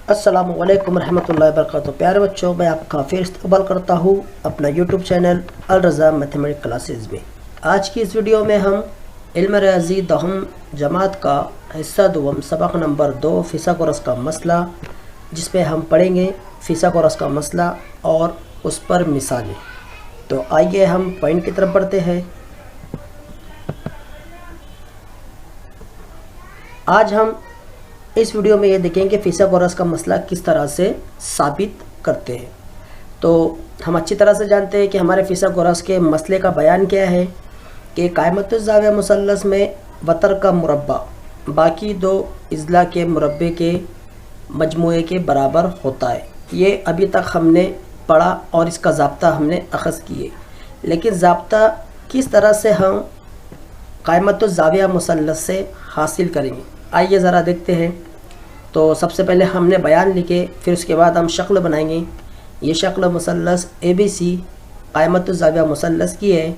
अस्सलामु अलैकुम रहमतुल्लाहि वबरकातुहू। प्यारे बच्चों, मैं आपका फिर इस्तकबाल करता हूँ अपना यूट्यूब चैनल अल रज़ा मैथमेटिक्स क्लासेस में। आज की इस वीडियो में हम इल्म रियाज़ी दहम जमात का हिस्सा दुवम सबक नंबर 2 फिसागोरस का मसला, जिसमें हम पढ़ेंगे फिसागोरस का मसला और उस पर मिसालें। तो आइए हम पॉइंट की तरफ बढ़ते हैं। आज हम इस वीडियो में ये देखेंगे कि फिसागोरस का मसला किस तरह से साबित करते हैं। तो हम अच्छी तरह से जानते हैं कि हमारे फिसागोरस के मसले का बयान क्या है कि कायमतुज़्ज़ाविया मुसल्लस में वतर का मुरब्बा बाकी दो इज़ला के मुरब्बे के मजमूए के बराबर होता है। ये अभी तक हमने पढ़ा और इसका ज़ाब्ता हमने अख़ज़ किए, लेकिन ज़ाब्ता किस तरह से हम कायमतुज़्ज़ाविया मुसल्लस से हासिल करेंगे, आइए ज़रा देखते हैं। तो सबसे पहले हमने बयान लिखे, फिर उसके बाद हम शक्ल बनाएंगे। ये शक्ल मुसल्लस ABC कायमतुज़्ज़ाविया मुसल्लस की है।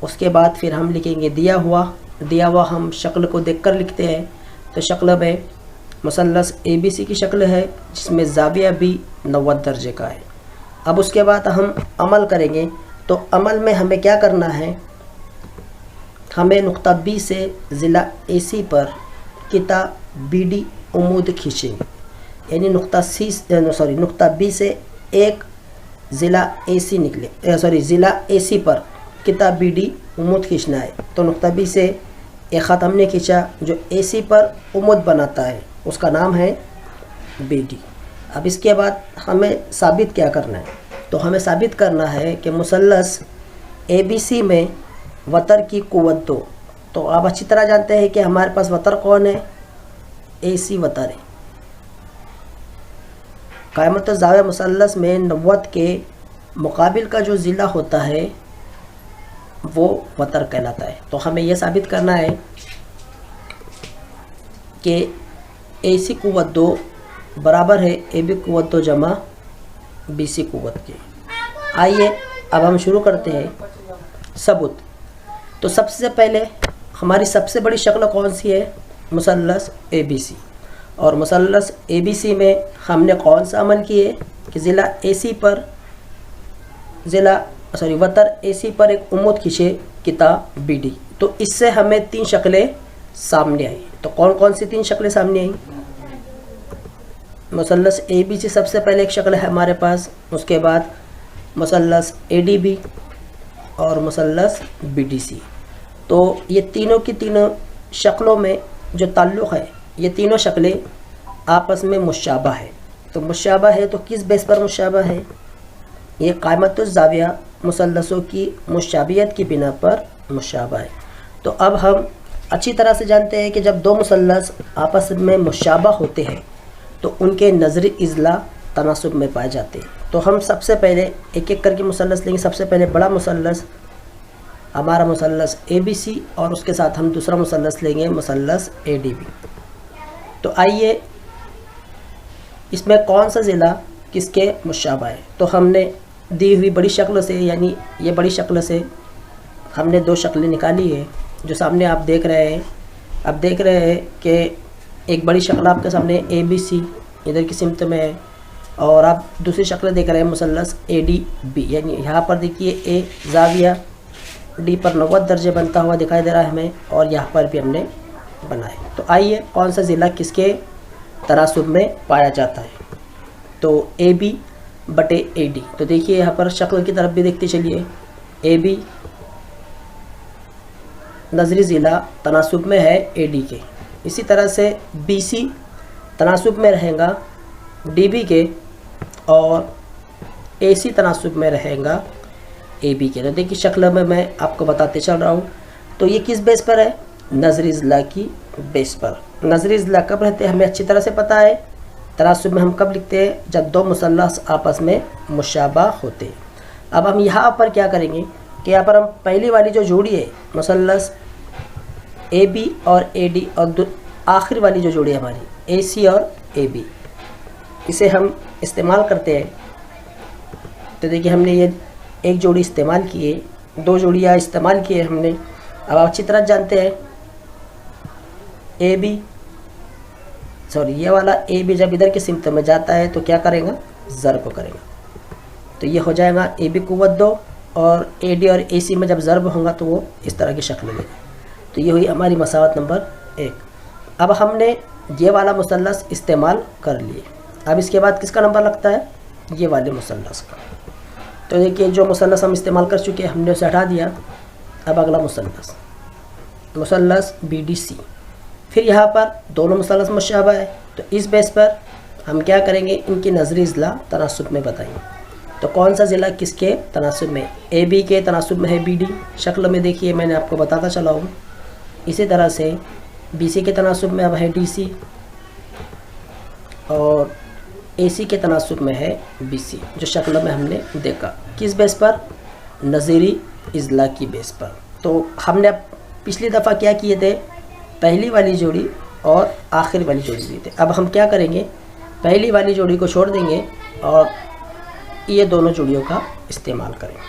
उसके बाद फिर हम लिखेंगे दिया हुआ हम शक्ल को देखकर लिखते हैं। तो शक्ल में मुसल्लस ABC की शक्ल है जिसमें ज़ाविया भी 90 दर्जे का है। अब उसके बाद हम अमल करेंगे। तो अमल में हमें क्या करना है, हमें नुक्ता B से ज़िला AC पर किता BD उमूद खींचेंगे, यानी नुक्ता B से एक ज़िला AC निकले, ज़िला AC पर किता BD उमूद खींचना है। तो नुक्ता B से एक ख़त हमने खींचा जो AC पर उमूद बनाता है, उसका नाम है BD। अब इसके बाद हमें साबित क्या करना है, तो हमें साबित करना है कि मुसल्लस ABC में वतर की कुव्वत 2। तो आप अच्छी तरह जानते हैं कि हमारे पास वतर कौन है, AC वतर है। कायमतुज़्ज़ाविया मुसल्लस में 90 के मुकाबिल का जो ज़िला होता है वो वतर कहलाता है। तो हमें यह साबित करना है कि AC कुव्वत 2 बराबर है AB कुव्वत 2 जमा BC कुव्वत के। आइए अब हम शुरू करते हैं सबूत। तो सबसे पहले हमारी सबसे बड़ी शक्ल कौन सी है, मुसल्लस ABC। और मुसल्लस ABC में हमने कौन सा अमल किए कि वतर AC पर एक उमूद खींचे किता BD। तो इससे हमें 3 शक्लें सामने आई। तो कौन कौन सी 3 शक्लें सामने आई, मुसल्लस ABC सबसे पहले एक शक्ल है हमारे पास, उसके बाद मुसल्लस ADB और मुसल्लस BDC। तो ये तीनों की तीनों शक्लों में जो ताल्लुक़ है, ये तीनों शक्लें आपस में मुशाबा है। तो मुशाबा है तो किस बेस पर मुशाबा है, ये कायमतुज़्ज़ाविया मुसल्लसों की मुशाबियत की बिना पर मुशाबा है। तो अब हम अच्छी तरह से जानते हैं कि जब दो मुसल्लस आपस में मुशाबा होते हैं तो उनके नज़री इज़ला तनासुब में पाए जाते हैं। तो हम सबसे पहले एक एक करके मुसल्लस लेंगे। सबसे पहले बड़ा मुसल्लस हमारा मुसल्लस ABC और उसके साथ हम दूसरा मुसल्लस लेंगे मुसल्लस ADB। तो आइए इसमें कौन सा ज़िला किसके मुशाबा है। तो हमने दी हुई बड़ी शक्ल से, यानी ये बड़ी शक्ल से हमने 2 शक्लें निकाली है जो सामने आप देख रहे हैं। आप देख रहे हैं कि एक बड़ी शक्ल आपके सामने ABC इधर की सिमत में है, और आप दूसरी शक्ल देख रहे हैं मुसल्लस ADB, यानी यहाँ पर देखिए A ज़ाविया D पर 90 दर्जे बनता हुआ दिखाई दे रहा है हमें, और यहाँ पर भी हमने बनाए। तो आइए कौन सा ज़िला किसके तनासुब में पाया जाता है, तो AB बटे AD। तो देखिए यहाँ पर शक्ल की तरफ भी देखते चलिए, AB नज़री ज़िला तनासुब में है AD के। इसी तरह से BC तनासुब में रहेगा DB के, और AC तनासुब में रहेगा AB के। तो देखिए शक्ल में मैं आपको बताते चल रहा हूँ। तो ये किस बेस पर है, नज़री इज़ला की बेस पर। नज़री इज़ला कब रहते हैं हमें अच्छी तरह से पता है, तनासुब में हम कब लिखते हैं, जब दो मुसल्लस आपस में मुशाबा होते हैं। अब हम यहाँ पर क्या करेंगे कि यहाँ पर हम पहली वाली जो जोड़ी है मुसल्लस AB और AD, और आखिरी वाली जो जोड़ी है हमारी AC और AB, इसे हम इस्तेमाल करते हैं। तो देखिए हमने ये एक जोड़ी इस्तेमाल किए, 2 जोड़ियाँ इस्तेमाल किए हमने। अब आप अच्छी तरह जानते हैं AB सॉरी ये वाला ए बी जब इधर की सिमत में जाता है तो क्या करेगा, ज़र्ब करेगा। तो ये हो जाएगा ए बी क़ुव्वत 2 और ए डी और ए सी में जब ज़र्ब होगा तो वो इस तरह की शक्ल लेगा। तो ये हुई हमारी मसावत नंबर 1। अब हमने ये वाला मुसल्लस इस्तेमाल कर लिए। अब इसके बाद किसका नंबर लगता है, ये वाले मुसल्लस का। तो देखिए जो मुसल्लस हम इस्तेमाल कर चुके हैं हमने उसे हटा दिया। अब अगला मुसल्लस बी डी सी। फिर यहाँ पर दोनों मुसल्लस मुशाबा है, तो इस बेस पर हम क्या करेंगे, इनकी नज़री ज़िला तनासुब में बताएंगे। तो कौन सा ज़िला किसके तनासुब में, ए बी के तनासुब में है बी डी, शक्ल में देखिए मैंने आपको बताता चला हूँ। इसी तरह से बी सी के तनासुब में अब है डी सी और ए सी के तनासुब में है बी सी, जो शक्ल में हमने देखा। किस बेस पर, नज़ीरी इज़ला की बेस पर। तो हमने पिछली दफ़ा क्या किए थे, पहली वाली जोड़ी और आखिरी वाली जोड़ी ली थे। अब हम क्या करेंगे, पहली वाली जोड़ी को छोड़ देंगे और ये दोनों जोड़ियों का इस्तेमाल करेंगे।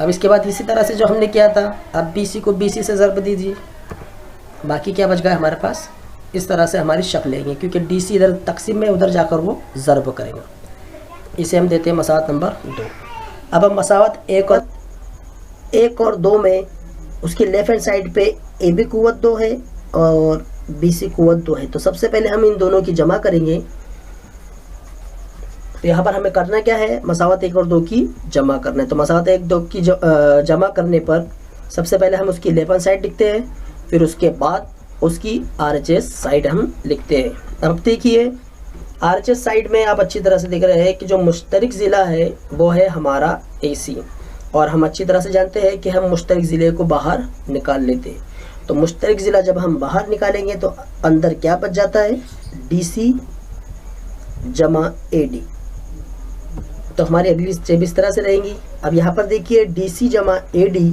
अब इसके बाद इसी तरह से जो हमने किया था, अब बी सी को बी सी से ज़र्ब दीजिए। बाकी क्या बच गया हमारे पास, इस तरह से हमारी शक्ल लेंगे, क्योंकि डी सी इधर तकसीम में उधर जाकर वो ज़र्ब करेगा। इसे हम देते हैं मसावत नंबर 2। अब हम मसावत 1 और 2 में उसकी लेफ़्ट हैंड साइड पे ए बी क़ुव्वत 2 है और बी सी क़ुव्वत 2 है। तो सबसे पहले हम इन दोनों की जमा करेंगे। तो यहाँ पर हमें करना क्या है, मसावत 1 और 2 की जमा करना है। तो मसावत 1-2 की जमा करने पर सबसे पहले हम उसकी लेफ़्ट हैंड साइड लिखते हैं, फिर उसके बाद उसकी RHS साइड हम लिखते हैं। अब देखिए RHS साइड में आप अच्छी तरह से देख रहे हैं कि जो मुश्तरक ज़िला है वो है हमारा AC, और हम अच्छी तरह से जानते हैं कि हम मुश्तरक ज़िले को बाहर निकाल लेते हैं। तो मुश्तरक ज़िला जब हम बाहर निकालेंगे तो अंदर क्या बच जाता है, DC जमा AD। तो हमारी अगली स्टेप इस तरह से रहेंगी। अब यहाँ पर देखिए DC जमा AD,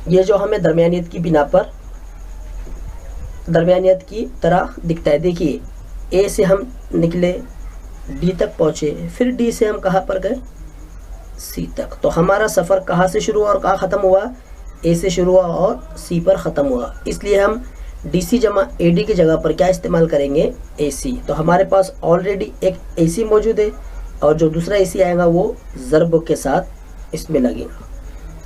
ये जो हमें दरमियानियत की बिना पर दरमियानियत की तरह दिखता है। देखिए A से हम निकले, D तक पहुँचे, फिर D से हम कहाँ पर गए, C तक। तो हमारा सफ़र कहाँ से शुरू हुआ और कहाँ ख़त्म हुआ, A से शुरू हुआ और C पर ख़त्म हुआ। इसलिए हम DC जमा AD की जगह पर क्या इस्तेमाल करेंगे, AC। तो हमारे पास ऑलरेडी एक AC मौजूद है और जो दूसरा AC आएगा वो ज़र्ब के साथ इसमें लगेगा।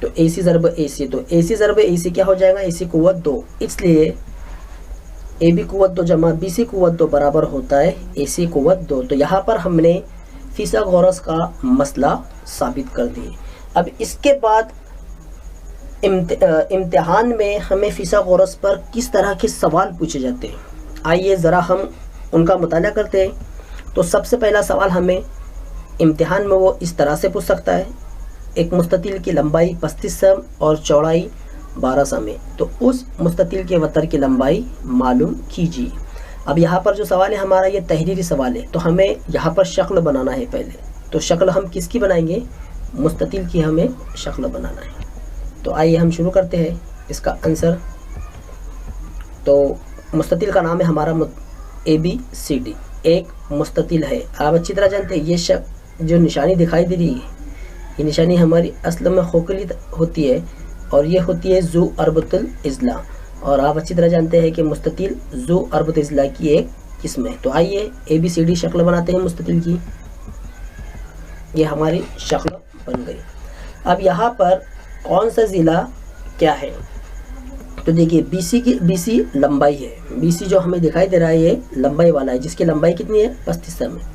तो AC ज़र्ब AC, तो AC ज़र्ब AC क्या हो जाएगा, AC क़ुव्वत 2। इसलिए AB क़ुव्वत 2 जमा BC क़ुव्वत 2 बराबर होता है AC क़ुव्वत 2। तो यहाँ पर हमने फिसागोरस का मसला साबित कर दिए। अब इसके बाद इम्तिहान में हमें फिसागोरस पर किस तरह के सवाल पूछे जाते हैं, आइए ज़रा हम उनका मुताला करते हैं। तो सबसे पहला सवाल हमें इम्तिहान में वो इस तरह से पूछ सकता है, एक मुस्ततिल की लंबाई 35 सम और चौड़ाई 12 सम है, तो उस मुस्ततिल के वतर की लंबाई मालूम कीजिए। अब यहाँ पर जो सवाल है हमारा ये तहरीरी सवाल है, तो हमें यहाँ पर शक्ल बनाना है पहले। तो शक्ल हम किसकी बनाएंगे, मुस्ततिल की हमें शक्ल बनाना है। तो आइए हम शुरू करते हैं इसका आंसर। तो मुस्ततिल का नाम है हमारा ABCD, एक मुस्ततिल है। आप अच्छी तरह जानते हैं ये जो निशानी दिखाई दे रही है, ये निशानी हमारी असल में खोखली होती है और ये होती है ज़ू अरबतुल इज़ला, और आप अच्छी तरह जानते हैं कि मुस्ततिल ज़ू अरबतुल इज़ला की एक किस्म है। तो आइए ABCD शक्ल बनाते हैं मुस्ततिल की। ये हमारी शक्ल बन गई। अब यहाँ पर कौन सा ज़िला क्या है, तो देखिए BC लंबाई है। BC जो हमें दिखाई दे रहा है ये लंबाई वाला है, जिसकी लंबाई कितनी है, 35 सम है।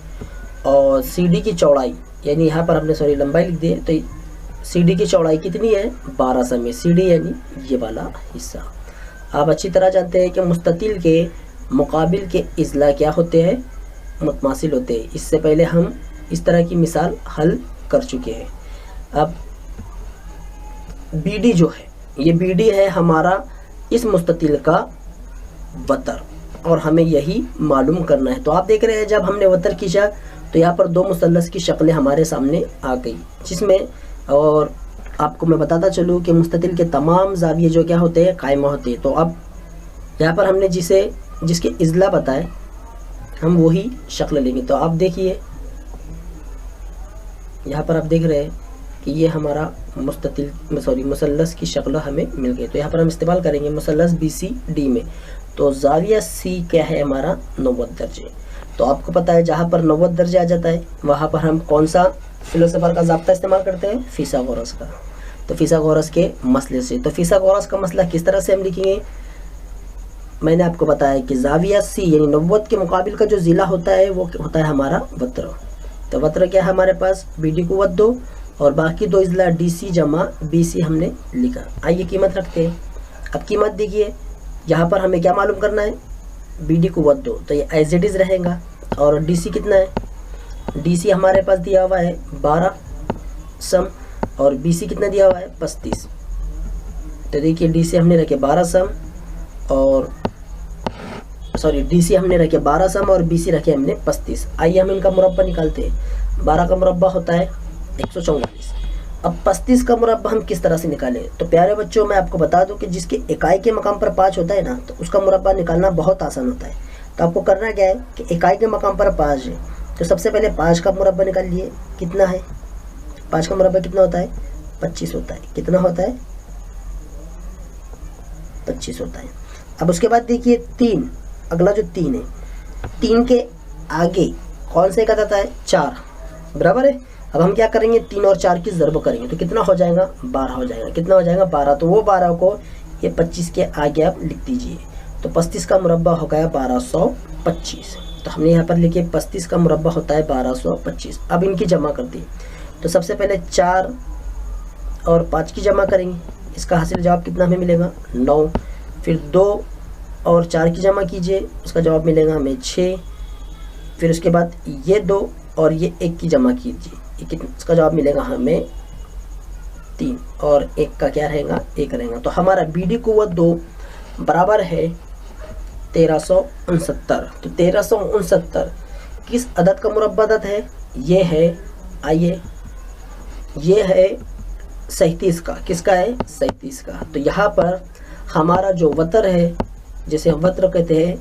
और CD की चौड़ाई, यानी यहाँ पर हमने लंबाई लिख दी है, तो CD की चौड़ाई कितनी है, 12 सम है। CD यानी ये वाला हिस्सा। आप अच्छी तरह जानते हैं कि मुस्ततिल के मुकाबिल के इज़ला क्या होते हैं, मुतमासिल होते हैं। इससे पहले हम इस तरह की मिसाल हल कर चुके हैं। अब BD जो है, ये BD है हमारा इस मुस्ततिल का वतर, और हमें यही मालूम करना है। तो आप देख रहे हैं जब हमने वतर खींचा तो यहाँ पर दो मुसल्लस की शक्लें हमारे सामने आ गई, जिसमें, और आपको मैं बताता चलूँ कि मुस्ततिल के तमाम ज़ाविये जो क्या होते हैं, कायमा होते हैं। तो अब यहाँ पर हमने जिसके इज़ला बताए हम वही शक्ल लेंगे। तो आप देखिए यहाँ पर आप देख रहे हैं कि ये हमारा मुसल्लस की शक्ल हमें मिल गई। तो यहाँ पर हम इस्तेमाल करेंगे मुसल्लस BCD में। तो जाविया सी क्या है हमारा 90 दर्जे। तो आपको पता है जहाँ पर 90 दर्जे आ जाता है वहाँ पर हम कौन सा फिलोसोफर का ज़ाब्ता इस्तेमाल करते हैं, फिसागोरस का। तो फिसागोरस के मसले से, तो फिसागोरस का मसला किस तरह से हम लिखेंगे, मैंने आपको बताया कि जाविया सी यानी 90 के मुकाबिल का जो ज़िला होता है वो होता है हमारा वत्र। तो वत्र क्या है हमारे पास, BD कुव्वत 2 और बाकी 2 इजला DC जमा BC हमने लिखा। आइए कीमत रखते हैं। अब कीमत देखिए, यहाँ पर हमें क्या मालूम करना है, BD कुव्वत 2, तो ये एज इट इज़ रहेगा। और DC कितना है, DC हमारे पास दिया हुआ है 12 सम और BC कितना दिया हुआ है 35। तो देखिए DC हमने रखे 12 सम और DC हमने रखे 12 सम और BC रखे हमने 35। आइए हम इनका मुरब्बा निकालते हैं। 12 का मुरब्बा होता है 144। अब 35 का मुरब्बा हम किस तरह से निकालें, तो प्यारे बच्चों मैं आपको बता दूं कि जिसके इकाई के मकाम पर 5 होता है ना, तो उसका मुरब्बा निकालना बहुत आसान होता है। तो आपको करना क्या है कि इकाई के मकाम पर 5 है, तो सबसे पहले 5 का मुरब्बा निकाल लिए। कितना है 5 का मुरब्बा, कितना होता है 25 होता है। कितना होता है 25 होता है। अब उसके बाद देखिए 3, अगला जो 3 है, 3 के आगे कौन से का आता है 4, बराबर है। अब हम क्या करेंगे, 3 और 4 की ज़र्ब करेंगे तो कितना हो जाएगा 12 हो जाएगा। कितना हो जाएगा 12, तो वो 12 को ये 25 के आगे आप लिख दीजिए। तो 35 का मुरब्बा हो गया 1225। तो हमने यहाँ पर लिखे 35 का मुरब्बा होता है 1225। अब इनकी जमा कर दी, तो सबसे पहले 4 और 5 की जमा करेंगे। इसका हासिल जवाब कितना हमें मिलेगा 9। फिर 2 और 4 की जमा कीजिए, उसका जवाब मिलेगा हमें 6। फिर उसके बाद ये 2 और ये 1 की जमा कीजिए, इसका जवाब मिलेगा हमें 3 और 1 का क्या रहेगा 1 रहेगा। तो हमारा BD कुव्वत 2 बराबर है 1369। तो 1369 किस अदद का मुरब्बा अदद है, ये है, आइए ये है 37 का। किसका है 37 का। तो यहाँ पर हमारा जो वत्र है, जिसे हम वत्र कहते हैं,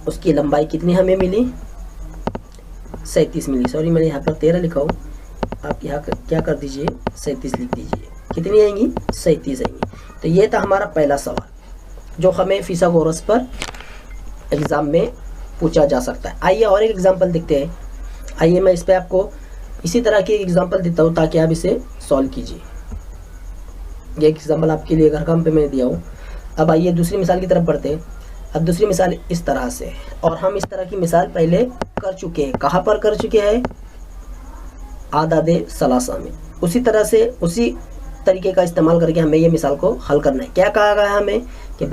उसकी लंबाई कितनी हमें मिली 37 मिली। सॉरी मैंने यहाँ पर 13 लिखा हूँ, आप यहाँ क्या कर दीजिए 37 लिख दीजिए। कितनी आएंगी 37 आएंगी। तो ये था हमारा पहला सवाल जो हमें फिसागोरस पर एग्ज़ाम में पूछा जा सकता है। आइए और एक एग्जांपल देखते हैं। आइए मैं इस पर आपको इसी तरह की एग्जांपल देता हूँ ताकि आप इसे सॉल्व कीजिए। ये एग्जांपल आपके लिए घर काम पे मैंने दिया हूँ। अब आइए दूसरी मिसाल की तरफ बढ़ते हैं। अब दूसरी मिसाल इस तरह से है और हम इस तरह की मिसाल पहले कर चुके हैं। कहाँ पर कर चुके हैं, आदादे सलासा में। उसी तरह से उसी तरीके का इस्तेमाल करके हमें ये मिसाल को हल करना है। क्या कहा गया है हमें कि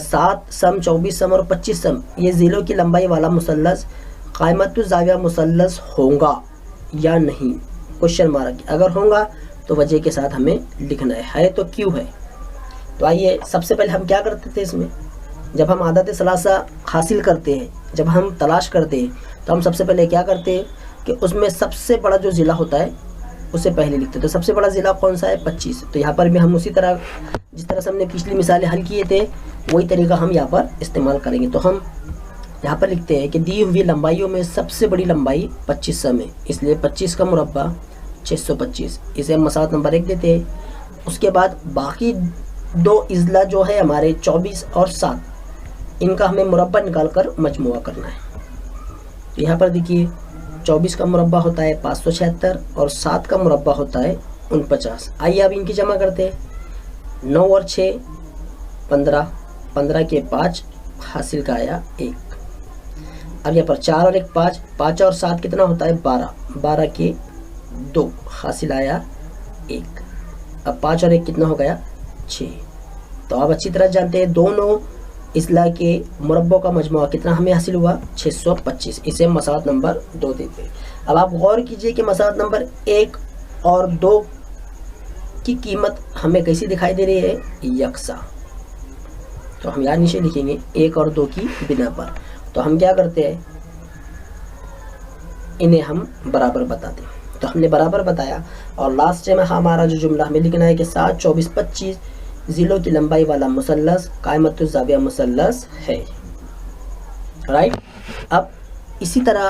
7 सम 24 सम और 25 सम ये ज़िलों की लंबाई वाला मुसल्लस क़ाइमतुज़ ज़ाविया मुसल्लस होगा या नहीं, क्वेश्चन मार्क। अगर होगा तो वजह के साथ हमें लिखना है तो क्यों है। तो आइए सबसे पहले हम क्या करते थे इसमें, जब हम आदत सलासा हासिल करते हैं, जब हम तलाश करते हैं, तो हम सबसे पहले क्या करते हैं कि उसमें सबसे बड़ा जो ज़िला होता है उसे पहले लिखते हैं। तो सबसे बड़ा ज़िला कौन सा है 25। तो यहाँ पर भी हम उसी तरह जिस तरह से हमने पिछली मिसालें हल किए थे वही तरीका हम यहाँ पर इस्तेमाल करेंगे। तो हम यहाँ पर लिखते हैं कि दी हुई लंबाइयों में सबसे बड़ी लंबाई 25 सम है, इसलिए 25 का मुरब्बा 625। इसे हम मसावत नंबर 1 देते हैं। उसके बाद बाकी 2 इजला जो है हमारे 24 और 7, इनका हमें मुरब्बा निकाल कर मजमुआ करना है। तो यहाँ पर देखिए 24 का मुरब्बा होता है 576 और 7 का मुरब्बा होता है 49। आइए अब इनकी जमा करते हैं। 9 और 6 15, 15 के 5 हासिल का आया 1। अब यहाँ पर 4 और 1 5, 5 और 7 कितना होता है 12, 12 के 2 हासिल आया 1। अब 5 और 1 कितना हो गया 6। तो आप अच्छी तरह जानते हैं दोनों इस्ला के मुरब्बों का मजमुआ कितना हमें हासिल हुआ 625। इसे मसावत नंबर 2 देते हैं। अब आप गौर कीजिए कि मसावत नंबर 1 और 2 की कीमत हमें कैसी दिखाई दे रही है, यकसा। तो हम यहाँ नीचे लिखेंगे 1 और 2 की बिना पर। तो हम क्या करते हैं, इन्हें हम बराबर बताते हैं। तो हमने बराबर बताया और लास्ट में हमारा जो जुमला हमें लिखना है कि 7, 24, 25 ज़िलों की लंबाई वाला मुसल्लस क़ाइमतुज़ ज़ाविया मुसल्लस है। राइट। अब इसी तरह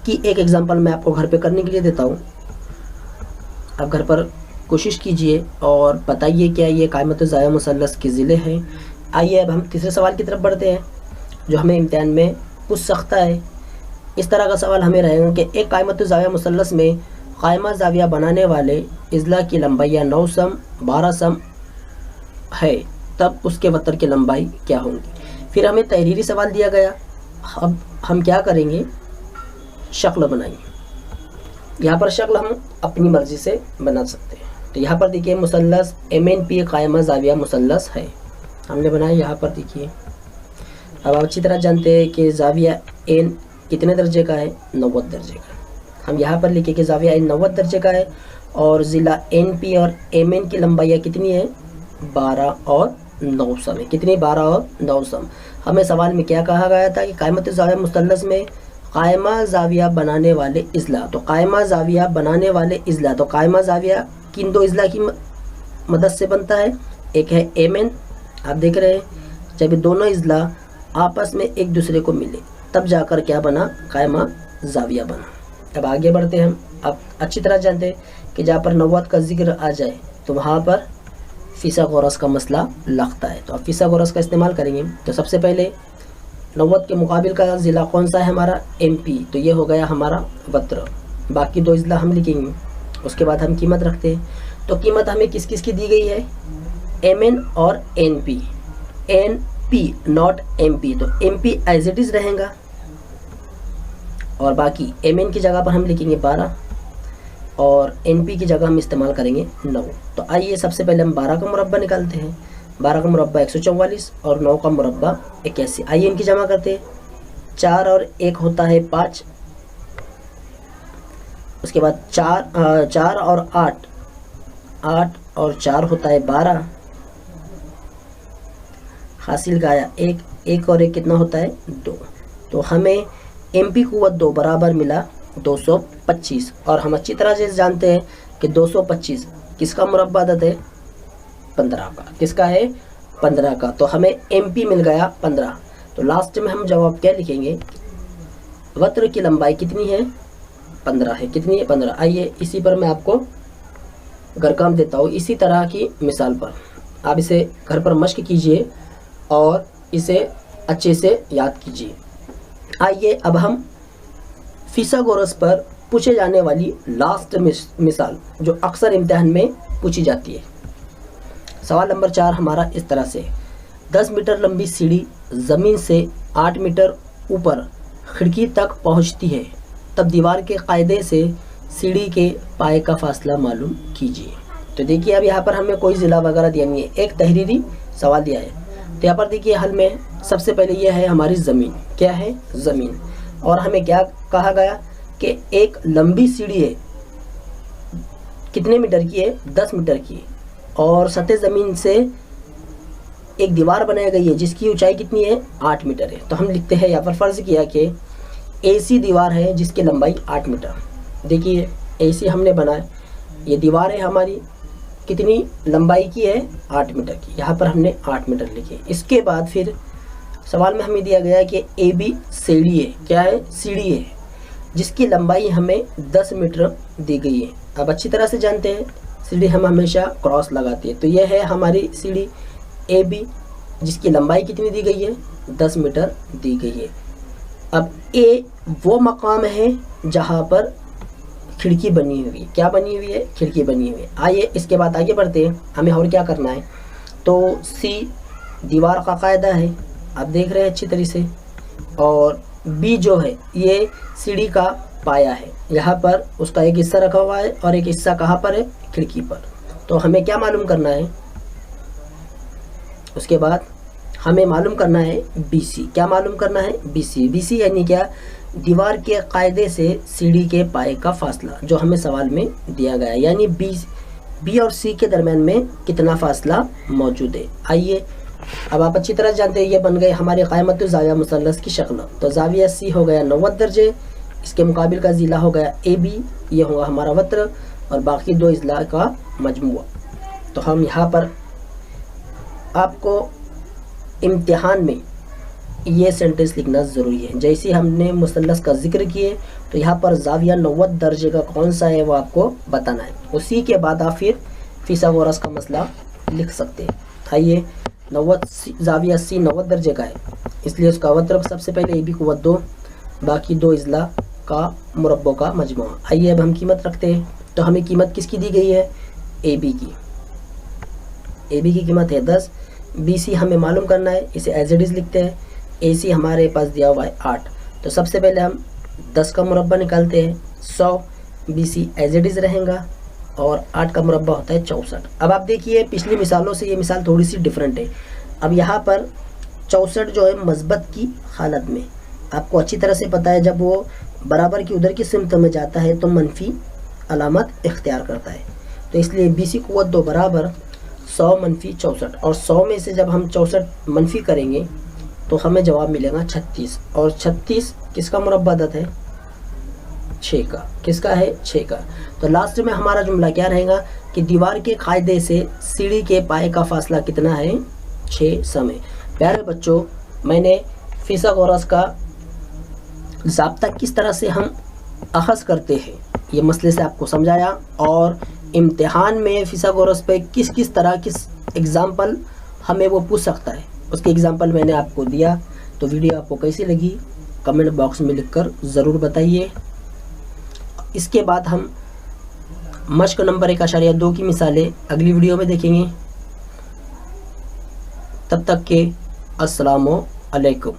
की एक एग्जांपल मैं आपको घर पे करने के लिए देता हूँ। आप घर पर कोशिश कीजिए और बताइए क्या ये क़ाइमतुज़ ज़ाविया मुसल्लस के ज़िले हैं। आइए अब हम तीसरे सवाल की तरफ बढ़ते हैं। जो हमें इम्तिहान में पूछ सकता है। इस तरह का सवाल हमें रहेगा कि एक कायमतुल ज़ाविया मुसल्लस में कायमा ज़ाविया बनाने वाले इज़ला की लंबाई 9 सम 12 सम है, तब उसके वतर की लंबाई क्या होगी। फिर हमें तहरीरी सवाल दिया गया। अब हम क्या करेंगे, शक्ल बनाएंगे। यहाँ पर शक्ल हम अपनी मर्ज़ी से बना सकते हैं। तो यहाँ पर देखिए मुसल्लस MNP कायमा ज़ाविया मुसल्लस है, हमने बनाया। यहाँ पर देखिए, अब आप अच्छी तरह जानते हैं कि ज़ाविया N कितने दर्जे का है, 90 दर्जे का। हम यहाँ पर लिखे कि ज़ाविया N 90 दर्जे का है और ज़िला NP और MN की लंबाई कितनी है, 12 और 9 सम है। कितनी, 12 और 9 सम। हमें सवाल में क्या कहा गया था कि कायमत ज़ाविया मुसल्लस में कायमा ज़ाविया बनाने वाले इज़ला, तो कायमा ज़ाविया बनाने वाले इज़ला, तो कायमा ज़ाविया किन दो इज़ला की मदद से बनता है, एक है MN, आप देख रहे हैं जब दोनों इज़ला आपस में एक दूसरे को मिले तब जाकर क्या बना, कायमा ज़ाविया बना। अब आगे बढ़ते हैं हम। अब अच्छी तरह जानते हैं कि जहाँ पर 90 का जिक्र आ जाए तो वहाँ पर फिसागोरस का मसला लगता है। तो अब फिसागोरस का इस्तेमाल करेंगे। तो सबसे पहले 90 के मुकाबिल का ज़िला कौन सा है हमारा, MP, तो ये हो गया हमारा वत्र। बाकी दो इज़ला हम लिखेंगे। उसके बाद हम कीमत रखते हैं। तो कीमत हमें किस किस की दी गई है, MN और NP, NP नॉट MP, तो MP एज इट इज़ रहेगा और बाकी MN की जगह पर हम लिखेंगे 12 और NP की जगह हम इस्तेमाल करेंगे 9। तो आइए सबसे पहले हम 12 का मुरब्बा निकालते हैं। 12 का मुरब्बा 144 और 9 का मुरब्बा 81। आइए इनकी जमा करते हैं। 4 और 1 होता है 5, उसके बाद 4 और 8 और 4 होता है 12, हासिल का आया 1 और 1 कितना होता है 2। तो हमें MP कुव्वत 2 बराबर मिला 225। और हम अच्छी तरह से जानते हैं कि 225 किसका मुरब्बा अदद है, 15 का। किसका है, 15 का। तो हमें MP मिल गया 15। तो लास्ट में हम जवाब क्या लिखेंगे, वत्र की लंबाई कितनी है, 15 है। कितनी है, 15। आइए इसी पर मैं आपको घर काम देता हूँ। इसी तरह की मिसाल पर आप इसे घर पर मश्क कीजिए और इसे अच्छे से याद कीजिए। आइए अब हम फिसागोरस पर पूछे जाने वाली लास्ट मिसाल जो अक्सर इम्तिहान में पूछी जाती है। सवाल नंबर 4 हमारा इस तरह से, 10 मीटर लंबी सीढ़ी ज़मीन से 8 मीटर ऊपर खिड़की तक पहुंचती है, तब दीवार के कायदे से सीढ़ी के पाए का फासला मालूम कीजिए। तो देखिए अब यहाँ पर हमें कोई ज़िला वगैरह दिया नहीं है, एक तहरीरी सवाल दिया है। तो यहाँ पर देखिए हल में सबसे पहले यह है हमारी ज़मीन, क्या है, ज़मीन। और हमें क्या कहा गया कि एक लंबी सीढ़ी है, कितने मीटर की है, 10 मीटर की है, और सतह ज़मीन से एक दीवार बनाई गई है जिसकी ऊंचाई कितनी है, 8 मीटर है। तो हम लिखते हैं यहाँ पर फ़र्ज़ किया कि ऐसी दीवार है जिसकी लंबाई 8 मीटर। देखिए ऐसी हमने बनाया, ये दीवार है हमारी, कितनी लंबाई की है, 8 मीटर की। यहाँ पर हमने 8 मीटर लिखे। इसके बाद फिर सवाल में हमें दिया गया है कि AB सीढ़ी है, क्या है, सीढ़ी है, जिसकी लंबाई हमें 10 मीटर दी गई है। अब अच्छी तरह से जानते हैं सीढ़ी हम हमेशा क्रॉस लगाते हैं। तो यह है हमारी सीढ़ी AB जिसकी लंबाई कितनी दी गई है, 10 मीटर दी गई है। अब A वो मकाम है जहाँ पर खिड़की बनी हुई है, क्या बनी हुई है, खिड़की बनी हुई है। आइए इसके बाद आगे बढ़ते हैं, हमें और क्या करना है। तो C दीवार का कायदा है, आप देख रहे हैं अच्छी तरीके से, और B जो है ये सीढ़ी का पाया है, यहाँ पर उसका एक हिस्सा रखा हुआ है और एक हिस्सा कहाँ पर है, खिड़की पर। तो हमें क्या मालूम करना है, उसके बाद हमें मालूम करना है BC, क्या मालूम करना है, BC यानी क्या, दीवार के कायदे से सीढ़ी के पाए का फासला जो हमें सवाल में दिया गया है, यानी B और C के दरम्यान में कितना फासला मौजूद है। आइए अब आप अच्छी तरह जानते हैं ये बन गए हमारे कायमतुल ज़ाविया मुसल्लस की शक्ल। तो ज़ाविया C हो गया 90 दर्जे, इसके मुकाबिल का ज़िला हो गया AB, ये होगा हमारा वत्र, और बाकी दो इज़ला का मजमुआ। तो हम यहाँ पर आपको इम्तिहान में ये सेंटेंस लिखना ज़रूरी है। जैसे हमने मुसल्लस का जिक्र किए तो यहाँ पर ज़ाविया 90 दर्जे का कौन सा है वो आपको बताना है। उसी के बाद आप फिर फिसागोरस का मसला लिख सकते हैं। आइए 90 ज़ाविया C 90 दर्जे का है, इसलिए उसका अवत्रक सबसे पहले AB कुव्वत 2, बाकी 2 इजला का मुरब्बों का मजमूआ। आइए अब हम कीमत रखते हैं। तो हमें कीमत किसकी दी गई है? AB की। AB की कीमत है 10। BC हमें मालूम करना है, इसे एज इट इज़ लिखते हैं। AC हमारे पास दिया हुआ है 8। तो सबसे पहले हम 10 का मुरब्बा निकालते हैं, 100। BC एज इट इज़ रहेगा और 8 का मुरब्बा होता है 64। अब आप देखिए पिछली मिसालों से ये मिसाल थोड़ी सी डिफरेंट है। अब यहाँ पर 64 जो है मस्बत की हालत में, आपको अच्छी तरह से पता है जब वो बराबर की उधर की सिमत में जाता है तो मनफी अलामत इख्तियार करता है। तो इसलिए BC कुव्वत 2 बराबर 100 मनफी 64, और 100 में से जब हम 64 मनफी करेंगे तो हमें जवाब मिलेगा 36। और 36 किसका मुरब्बा अदद है? 6 का। किसका है? 6 का। तो लास्ट में हमारा जुमला क्या रहेगा कि दीवार के कायदे से सीढ़ी के पाए का फासला कितना है? 6 समय। प्यारे बच्चों, मैंने फिसागोरस का ज़ाब्ता किस तरह से हम अखज़ करते हैं ये मसले से आपको समझाया, और इम्तिहान में फिसागोरस पे किस किस तरह किस एग्ज़ाम्पल हमें वो पूछ सकता है उसके एग्ज़ाम्पल मैंने आपको दिया। तो वीडियो आपको कैसी लगी कमेंट बॉक्स में लिखकर ज़रूर बताइए। इसके बाद हम मश्क नंबर 1.2 की मिसालें अगली वीडियो में देखेंगे। तब तक के अस्सलामु अलैकुम।